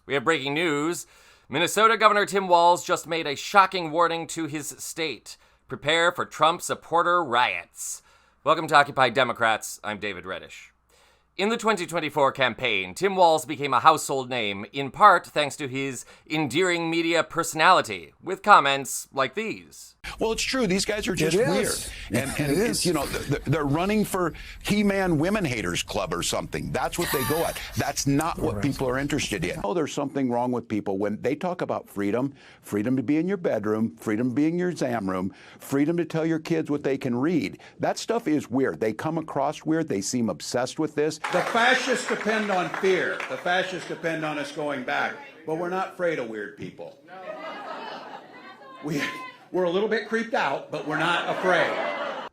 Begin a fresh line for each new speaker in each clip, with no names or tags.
We have breaking news. Minnesota Governor Tim Walz just made a shocking warning to his state. Prepare for Trump supporter riots. Welcome to Occupy Democrats. I'm David Reddish. In the 2024 campaign, Tim Walz became a household name, in part thanks to his endearing media personality, with comments like these.
Well, it's true. These guys are just weird. And it's, you know, they're running for He-Man Women Haters Club or something. That's what they go at. That's not what people are interested in. Oh, there's something wrong with people when they talk about freedom, freedom to be in your bedroom, freedom to be in your exam room, freedom to tell your kids what they can read. That stuff is weird. They come across weird. They seem obsessed with this.
The fascists depend on fear. The fascists depend on us going back. But we're not afraid of weird people. We're a little bit creeped out, but we're not afraid.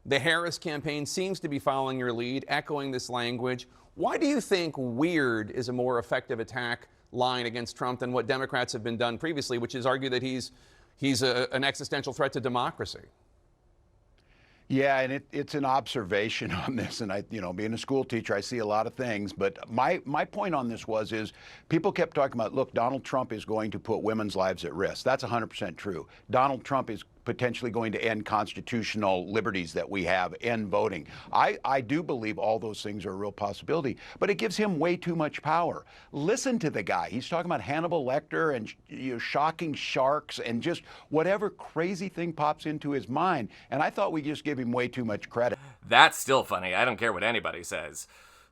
The Harris campaign seems to be following your lead, echoing this language. Why do you think weird is a more effective attack line against Trump than what Democrats have been done previously, which is argue that he's an existential threat to democracy?
Yeah, and it's an observation on this, and being a school teacher, I see a lot of things. But my point on this is people kept talking about, look, Donald Trump is going to put women's lives at risk. That's 100% true. Donald Trump is potentially going to end constitutional liberties that we have, end voting. I do believe all those things are a real possibility, but it gives him way too much power. Listen to the guy. He's talking about Hannibal Lecter and shocking sharks and just whatever crazy thing pops into his mind. And I thought we just give him way too much credit.
That's still funny. I don't care what anybody says.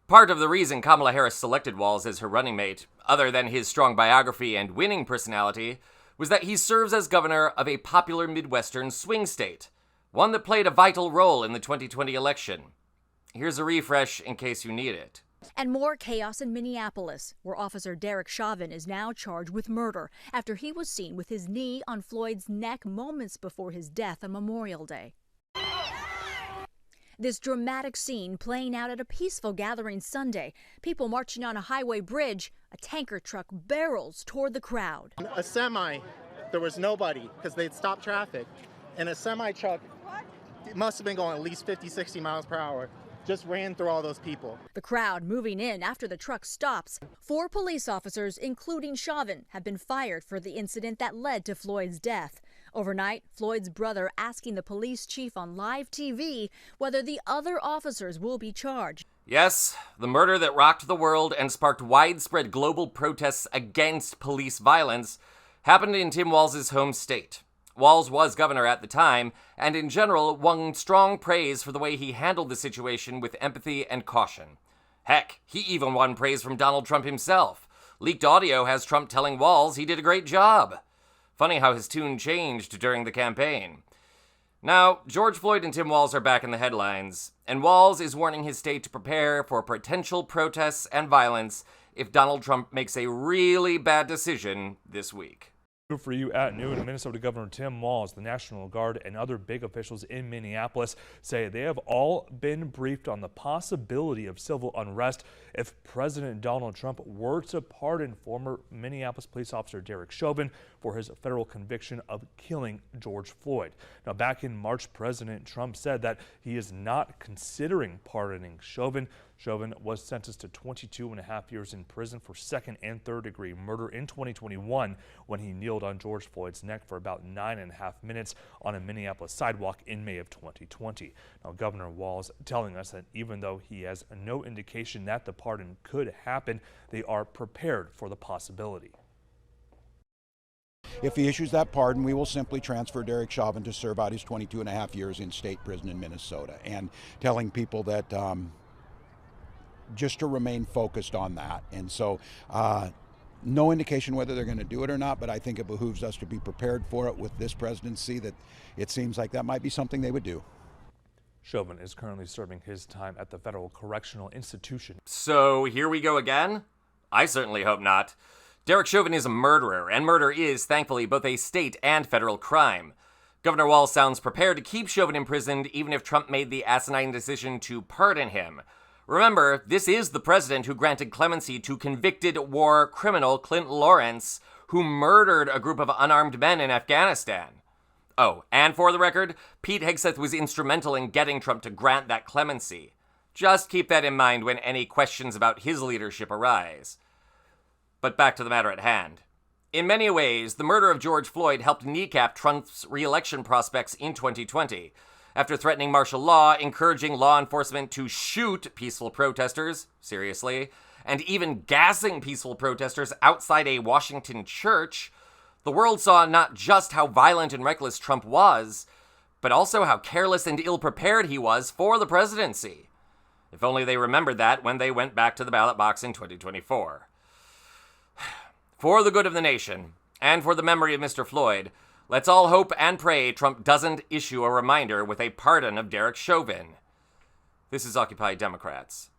Part of the reason Kamala Harris selected Walz as her running mate, other than his strong biography and winning personality, was that he serves as governor of a popular Midwestern swing state, one that played a vital role in the 2020 election. Here's a refresh in case you need it.
And more chaos in Minneapolis, where Officer Derek Chauvin is now charged with murder after he was seen with his knee on Floyd's neck moments before his death on Memorial Day. This dramatic scene playing out at a peaceful gathering Sunday. People marching on a highway bridge. A tanker truck barrels toward the crowd.
A semi, there was nobody because they'd stopped traffic. And a semi truck, it must have been going at least 50, 60 miles per hour, just ran through all those people.
The crowd moving in after the truck stops. 4 police officers, including Chauvin, have been fired for the incident that led to Floyd's death. Overnight, Floyd's brother asking the police chief on live TV whether the other officers will be charged.
Yes, the murder that rocked the world and sparked widespread global protests against police violence happened in Tim Walz's home state. Walz was governor at the time, and in general won strong praise for the way he handled the situation with empathy and caution. Heck, he even won praise from Donald Trump himself. Leaked audio has Trump telling Walz he did a great job. Funny how his tune changed during the campaign. Now, George Floyd and Tim Walz are back in the headlines, and Walz is warning his state to prepare for potential protests and violence if Donald Trump makes a really bad decision this week.
For you at noon, Minnesota Governor Tim Walz, the National Guard, and other big officials in Minneapolis say they have all been briefed on the possibility of civil unrest if President Donald Trump were to pardon former Minneapolis police officer Derek Chauvin for his federal conviction of killing George Floyd. Now, back in March, President Trump said that he is not considering pardoning Chauvin. Chauvin was sentenced to 22.5 years in prison for second and third degree murder in 2021 when he kneeled on George Floyd's neck for about 9.5 minutes on a Minneapolis sidewalk in May of 2020. Now, Governor Walz telling us that even though he has no indication that the pardon could happen, they are prepared for the possibility.
If he issues that pardon, we will simply transfer Derek Chauvin to serve out his 22.5 years in state prison in Minnesota, and telling people that just to remain focused on that. And so no indication whether they're going to do it or not, but I think it behooves us to be prepared for it with this presidency, that it seems like that might be something they would do.
Chauvin is currently serving his time at the Federal Correctional Institution.
So here we go again? I certainly hope not. Derek Chauvin is a murderer, and murder is, thankfully, both a state and federal crime. Governor Walz sounds prepared to keep Chauvin imprisoned even if Trump made the asinine decision to pardon him. Remember, this is the president who granted clemency to convicted war criminal Clint Lawrence, who murdered a group of unarmed men in Afghanistan. Oh, and for the record, Pete Hegseth was instrumental in getting Trump to grant that clemency. Just keep that in mind when any questions about his leadership arise. But back to the matter at hand. In many ways, the murder of George Floyd helped kneecap Trump's re-election prospects in 2020. After threatening martial law, encouraging law enforcement to shoot peaceful protesters, seriously, and even gassing peaceful protesters outside a Washington church, the world saw not just how violent and reckless Trump was, but also how careless and ill-prepared he was for the presidency. If only they remembered that when they went back to the ballot box in 2024. For the good of the nation, and for the memory of Mr. Floyd, let's all hope and pray Trump doesn't issue a reminder with a pardon of Derek Chauvin. This is Occupy Democrats.